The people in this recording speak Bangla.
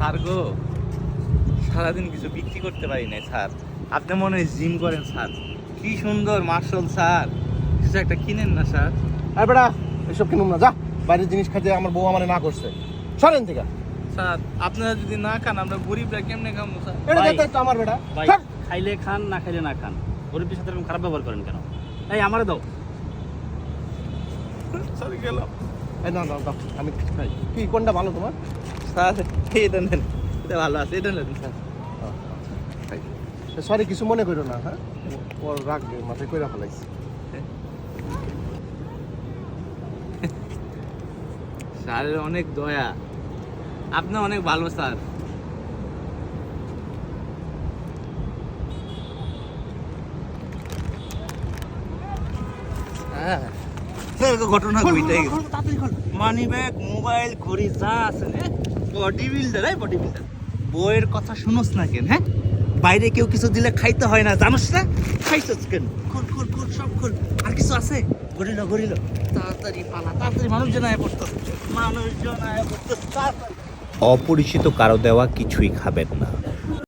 স্যার গো, সারাদিন কিছু বিক্রি করতে পারি না স্যার। আপনি মনে হয় জিম করেন স্যার। কি সুন্দর মার্শাল স্যার, কিছু একটা কিনেন না স্যার। আর বেটা এসব কিনুম না, যা। বাইরের জিনিস খাইতে আমার বউ আমারে না করছে, সরেন থেকে। স্যার আপনারা যদি না খান আমরা গরিবরা কেমনে খাবো স্যার? এটা ভাই, দেখতে আমার বেটা ভাই সর। খাইলে খান না খাইলে না খান, গরিবের সাথে এরকম খারাপ ব্যবহার করেন কেন? এই আমারে দাও। স্যার গেলাম। এই না না দাও, আমি খাই। কি কোনটা ভালো তোমার? স্যার এটা নেন, এটা ভালো আছে, এটা নেন স্যার। সরি, কিছু মনে করো না। হ্যাঁ, ওর রাখবে মাথায় কইরা ফেলাইছি। স্যারের অনেক দয়া, আপনি অনেক ভালো স্যার। ঘটনা কইটাই মানি ব্যাগ, মোবাইল, ঘড়ি যা আছে, বডি বিল্ডার, বডি বিল্ডার। বইয়ের কথা শুনোস না কেন? হ্যাঁ, বাইরে কেউ কিছু দিলে খাইতে হয় না, জানোস না? খাইছস কেন? খুল খুল খুল, সব খুল। আর কিছু আছে? গড়িল গড়িল, তাড়াতাড়ি পালা, তাড়াতাড়ি। মানুষজন আয় পড়তো, মানুষজন আয় পড়তো, তাড়াতাড়ি। অপরিচিত কারো দেওয়া কিছুই খাবেন না।